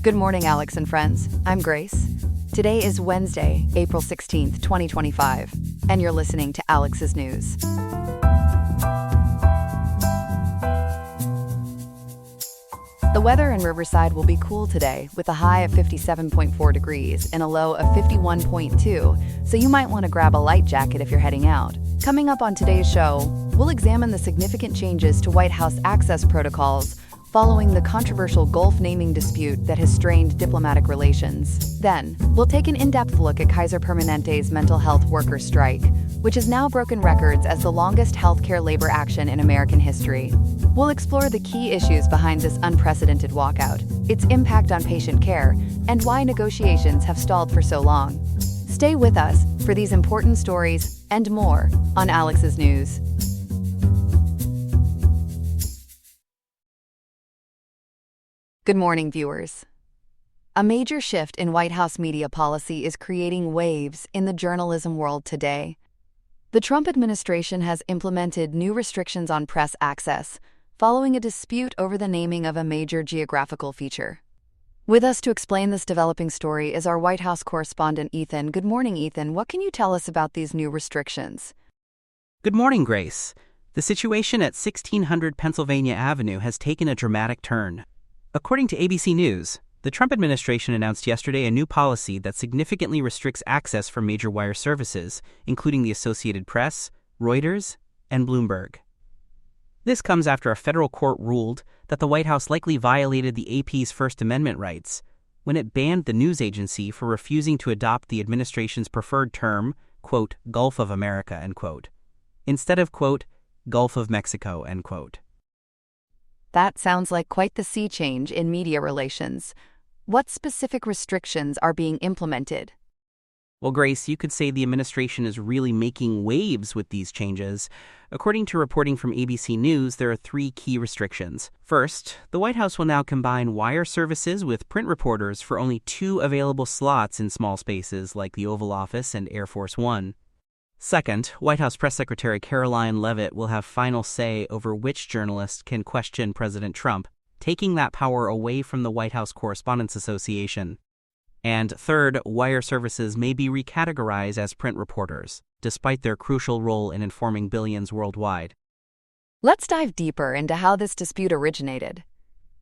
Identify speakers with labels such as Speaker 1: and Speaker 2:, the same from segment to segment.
Speaker 1: Good morning, Alex and friends. I'm Grace. Today is Wednesday, April 16th, 2025, and you're listening to Alex's News. The weather in Riverside will be cool today, with a high of 57.4 degrees and a low of 51.2, so you might want to grab a light jacket if you're heading out. Coming up on today's show, we'll examine the significant changes to White House access protocols following the controversial Gulf naming dispute that has strained diplomatic relations. Then, we'll take an in-depth look at Kaiser Permanente's mental health worker strike, which has now broken records as the longest healthcare labor action in American history. We'll explore the key issues behind this unprecedented walkout, its impact on patient care, and why negotiations have stalled for so long. Stay with us for these important stories and more on Alex's News. Good morning, viewers. A major shift in White House media policy is creating waves in the journalism world today. The Trump administration has implemented new restrictions on press access following a dispute over the naming of a major geographical feature. With us to explain this developing story is our White House correspondent, Ethan. Good morning, Ethan. What can you tell us about these new restrictions?
Speaker 2: Good morning, Grace. The situation at 1600 Pennsylvania Avenue has taken a dramatic turn. According to ABC News, the Trump administration announced yesterday a new policy that significantly restricts access for major wire services, including the Associated Press, Reuters, and Bloomberg. This comes after a federal court ruled that the White House likely violated the AP's First Amendment rights when it banned the news agency for refusing to adopt the administration's preferred term, quote, Gulf of America, end quote, instead of, quote, Gulf of Mexico, end quote.
Speaker 1: That sounds like quite the sea change in media relations. What specific restrictions are being implemented?
Speaker 2: Well, Grace, you could say the administration is really making waves with these changes. According to reporting from ABC News, there are three key restrictions. First, the White House will now combine wire services with print reporters for only 2 available slots in small spaces like the Oval Office and Air Force One. Second, White House Press Secretary Caroline Leavitt will have final say over which journalists can question President Trump, taking that power away from the White House Correspondents Association. And third, wire services may be recategorized as print reporters, despite their crucial role in informing billions worldwide.
Speaker 1: Let's dive deeper into how this dispute originated.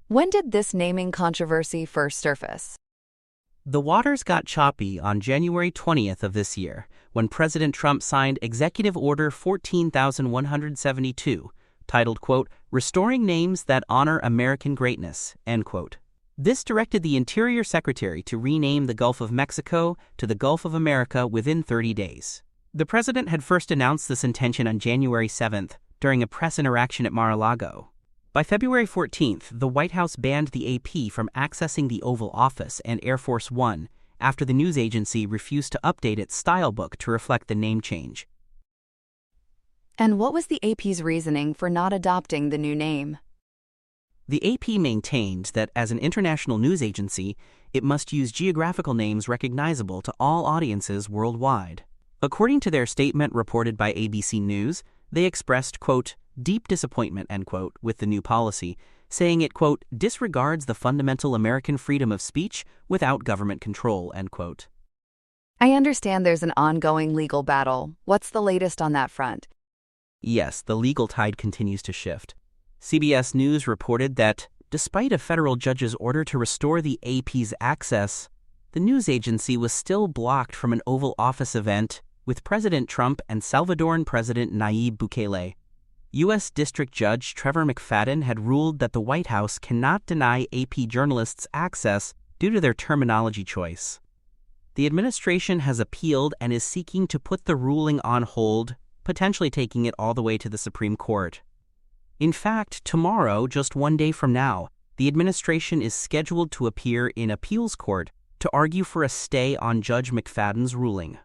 Speaker 1: When did this naming controversy first surface?
Speaker 2: The waters got choppy on January 20th of this year, when President Trump signed Executive Order 14,172, titled, quote, Restoring Names That Honor American Greatness, end quote. This directed the Interior Secretary to rename the Gulf of Mexico to the Gulf of America within 30 days. The president had first announced this intention on January 7th during a press interaction at Mar-a-Lago. By February 14th, the White House banned the AP from accessing the Oval Office and Air Force One after the news agency refused to update its style book to reflect the name change.
Speaker 1: And what was the AP's reasoning for not adopting the new name?
Speaker 2: The AP maintained that as an international news agency, it must use geographical names recognizable to all audiences worldwide. According to their statement reported by ABC News, they expressed, quote, deep disappointment, end quote, with the new policy, saying it, quote, disregards the fundamental American freedom of speech without government control, end quote.
Speaker 1: I understand there's an ongoing legal battle. What's the latest on that front?
Speaker 2: Yes, the legal tide continues to shift. CBS News reported that, despite a federal judge's order to restore the AP's access, the news agency was still blocked from an Oval Office event with President Trump and Salvadoran President Nayib Bukele. U.S. District Judge Trevor McFadden had ruled that the White House cannot deny AP journalists access due to their terminology choice. The administration has appealed and is seeking to put the ruling on hold, potentially taking it all the way to the Supreme Court. In fact, tomorrow, just one day from now, the administration is scheduled to appear in appeals court to argue for a stay on Judge McFadden's ruling.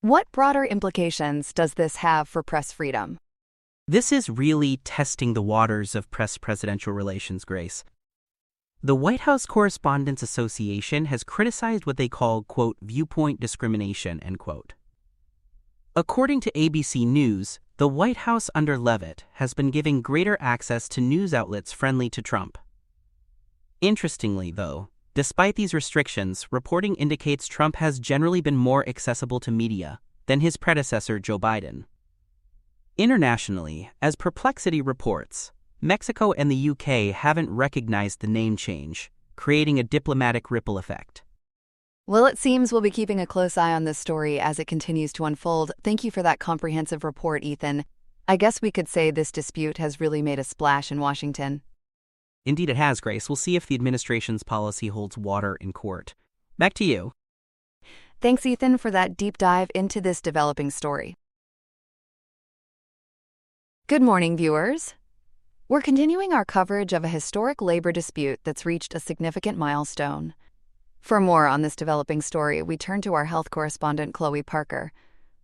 Speaker 1: What broader implications does this have for press freedom?
Speaker 2: This is really testing the waters of press-presidential relations, Grace. The White House Correspondents Association has criticized what they call, quote, viewpoint discrimination, end quote. According to ABC News, the White House under Leavitt has been giving greater access to news outlets friendly to Trump. Interestingly, though, Despite these restrictions, reporting indicates Trump has generally been more accessible to media than his predecessor Joe Biden. Internationally, as Perplexity reports, Mexico and the UK haven't recognized the name change, creating a diplomatic ripple effect.
Speaker 1: Well, it seems we'll be keeping a close eye on this story as it continues to unfold. Thank you for that comprehensive report, Ethan. I guess we could say this dispute has really made a splash in Washington.
Speaker 2: Indeed it has, Grace. We'll see if the administration's policy holds water in court. Back to you.
Speaker 1: Thanks, Ethan, for that deep dive into this developing story. Good morning, viewers. We're continuing our coverage of a historic labor dispute that's reached a significant milestone. For more on this developing story, we turn to our health correspondent, Chloe Parker.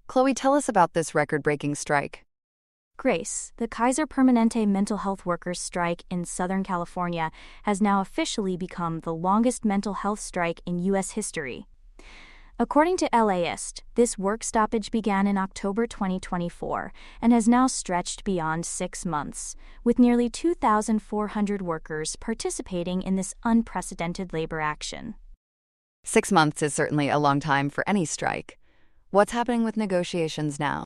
Speaker 1: Chloe, tell us about this record-breaking strike.
Speaker 3: Grace, the Kaiser Permanente mental health workers strike in Southern California has now officially become the longest mental health strike in U.S. history. According to LAist, this work stoppage began in October 2024 and has now stretched beyond 6 months, with nearly 2,400 workers participating in this unprecedented labor action.
Speaker 1: 6 months is certainly a long time for any strike. What's happening with negotiations now?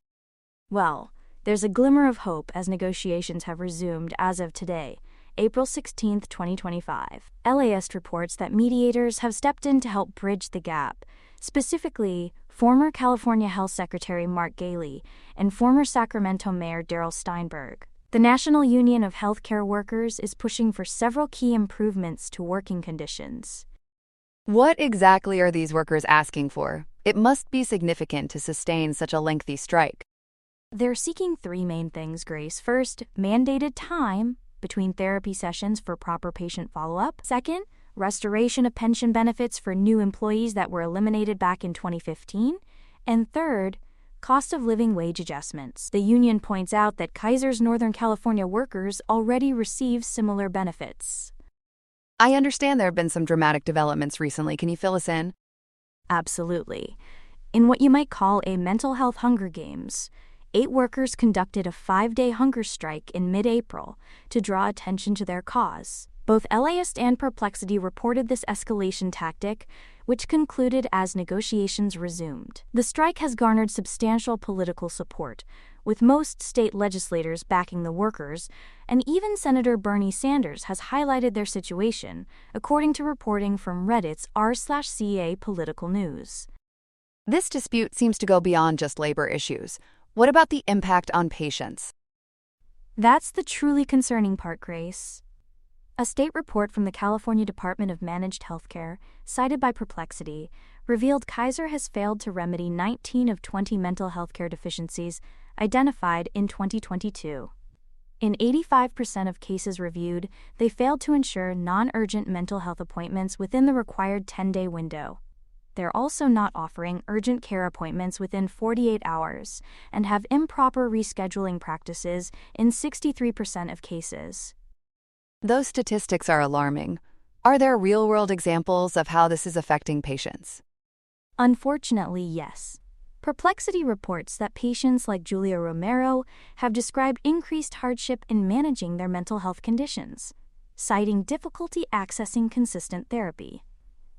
Speaker 3: Well, there's a glimmer of hope as negotiations have resumed as of today, April 16, 2025. LAist reports that mediators have stepped in to help bridge the gap. Specifically, former California Health Secretary Mark Galey and former Sacramento Mayor Darrell Steinberg. The National Union of Healthcare Workers is pushing for several key improvements to working conditions.
Speaker 1: What exactly are these workers asking for? It must be significant to sustain such a lengthy strike.
Speaker 3: They're seeking 3 main things, Grace. First, mandated time between therapy sessions for proper patient follow-up. Second, restoration of pension benefits for new employees that were eliminated back in 2015. And third, cost of living wage adjustments. The union points out that Kaiser's Northern California workers already receive similar benefits.
Speaker 1: I understand there have been some dramatic developments recently. Can you fill us in?
Speaker 3: Absolutely. In what you might call a mental health Hunger Games, 8 workers conducted a 5-day hunger strike in mid-April to draw attention to their cause. Both LAist and Perplexity reported this escalation tactic, which concluded as negotiations resumed. The strike has garnered substantial political support, with most state legislators backing the workers, and even Senator Bernie Sanders has highlighted their situation, according to reporting from Reddit's r/CA Political News.
Speaker 1: This dispute seems to go beyond just labor issues. What about the impact on patients?
Speaker 3: That's the truly concerning part, Grace. A state report from the California Department of Managed Healthcare, cited by Perplexity, revealed Kaiser has failed to remedy 19 of 20 mental health care deficiencies identified in 2022. In 85% of cases reviewed, they failed to ensure non-urgent mental health appointments within the required 10-day window. They're also not offering urgent care appointments within 48 hours and have improper rescheduling practices in 63% of cases.
Speaker 1: Those statistics are alarming. Are there real-world examples of how this is affecting patients?
Speaker 3: Unfortunately, yes. Perplexity reports that patients like Julia Romero have described increased hardship in managing their mental health conditions, citing difficulty accessing consistent therapy.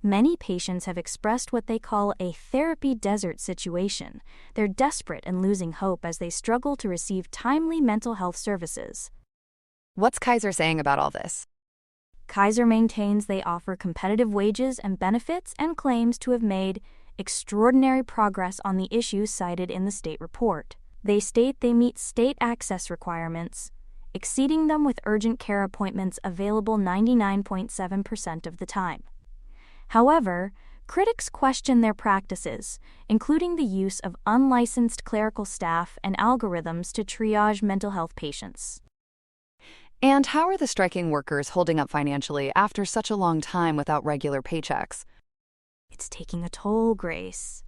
Speaker 3: Many patients have expressed what they call a therapy desert situation. They're desperate and losing hope as they struggle to receive timely mental health services.
Speaker 1: What's Kaiser saying about all this?
Speaker 3: Kaiser maintains they offer competitive wages and benefits and claims to have made extraordinary progress on the issues cited in the state report. They state they meet state access requirements, exceeding them with urgent care appointments available 99.7% of the time. However, critics question their practices, including the use of unlicensed clerical staff and algorithms to triage mental health patients.
Speaker 1: And how are the striking workers holding up financially after such a long time without regular paychecks?
Speaker 3: It's taking a toll, Grace.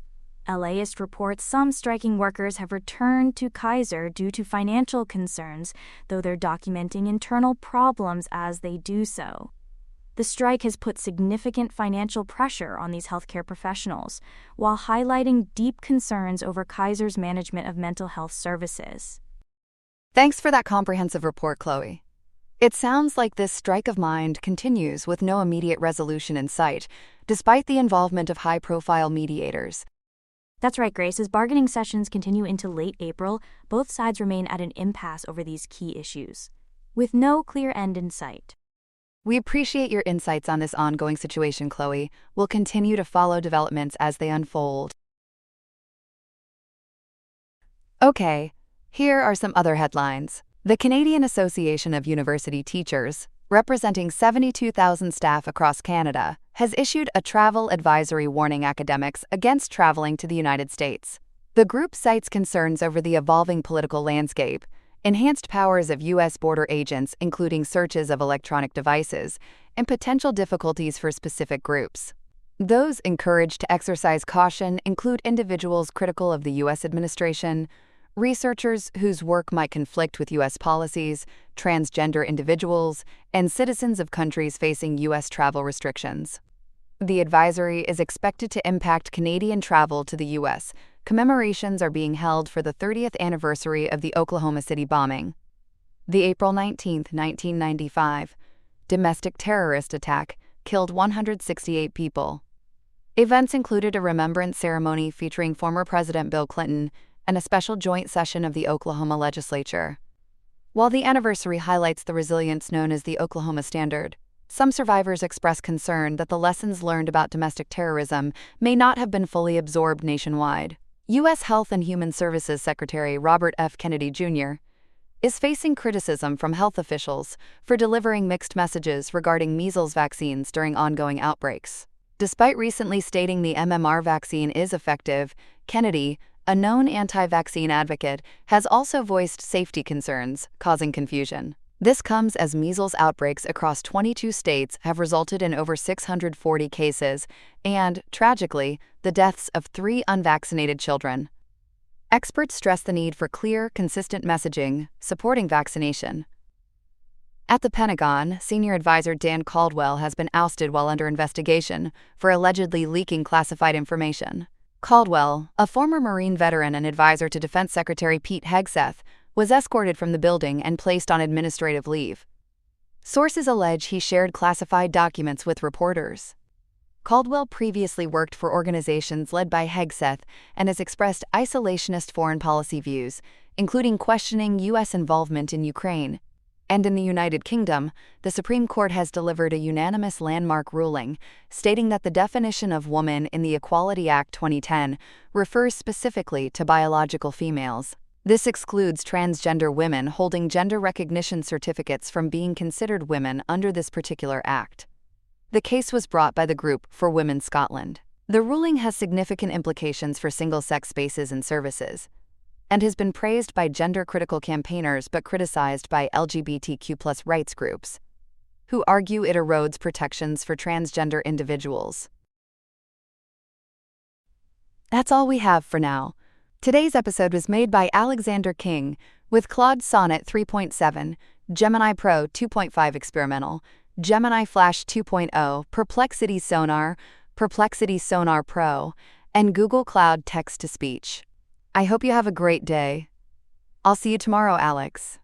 Speaker 3: LAist reports some striking workers have returned to Kaiser due to financial concerns, though they're documenting internal problems as they do so. The strike has put significant financial pressure on these healthcare professionals, while highlighting deep concerns over Kaiser's management of mental health services.
Speaker 1: Thanks for that comprehensive report, Chloe. It sounds like this strike of mind continues with no immediate resolution in sight, despite the involvement of high-profile mediators.
Speaker 3: That's right, Grace. As bargaining sessions continue into late April, both sides remain at an impasse over these key issues, with no clear end in sight.
Speaker 1: We appreciate your insights on this ongoing situation, Chloe. We'll continue to follow developments as they unfold. Okay, here are some other headlines. The Canadian Association of University Teachers, representing 72,000 staff across Canada, has issued a travel advisory warning academics against traveling to the United States. The group cites concerns over the evolving political landscape, enhanced powers of U.S. border agents including searches of electronic devices, and potential difficulties for specific groups. Those encouraged to exercise caution include individuals critical of the U.S. administration, researchers whose work might conflict with U.S. policies, transgender individuals, and citizens of countries facing U.S. travel restrictions. The advisory is expected to impact Canadian travel to the U.S. Commemorations are being held for the 30th anniversary of the Oklahoma City bombing. The April 19, 1995, domestic terrorist attack killed 168 people. Events included a remembrance ceremony featuring former President Bill Clinton and a special joint session of the Oklahoma legislature. While the anniversary highlights the resilience known as the Oklahoma Standard, some survivors express concern that the lessons learned about domestic terrorism may not have been fully absorbed nationwide. U.S. Health and Human Services Secretary Robert F. Kennedy, Jr. is facing criticism from health officials for delivering mixed messages regarding measles vaccines during ongoing outbreaks. Despite recently stating the MMR vaccine is effective, Kennedy, a known anti-vaccine advocate, has also voiced safety concerns, causing confusion. This comes as measles outbreaks across 22 states have resulted in over 640 cases and, tragically, the deaths of 3 unvaccinated children. Experts stress the need for clear, consistent messaging supporting vaccination. At the Pentagon, senior advisor Dan Caldwell has been ousted while under investigation for allegedly leaking classified information. Caldwell, a former Marine veteran and advisor to Defense Secretary Pete Hegseth, was escorted from the building and placed on administrative leave. Sources allege he shared classified documents with reporters. Caldwell previously worked for organizations led by Hegseth and has expressed isolationist foreign policy views, including questioning U.S. involvement in Ukraine. And in the United Kingdom, the Supreme Court has delivered a unanimous landmark ruling, stating that the definition of woman in the Equality Act 2010 refers specifically to biological females. This excludes transgender women holding gender recognition certificates from being considered women under this particular act. The case was brought by the group For Women Scotland. The ruling has significant implications for single-sex spaces and services, and has been praised by gender-critical campaigners but criticized by LGBTQ+ rights groups, who argue it erodes protections for transgender individuals. That's all we have for now. Today's episode was made by Alexander King with Claude Sonnet 3.7, Gemini Pro 2.5 Experimental, Gemini Flash 2.0, Perplexity Sonar Pro, and Google Cloud Text-to-Speech. I hope you have a great day. I'll see you tomorrow, Alex.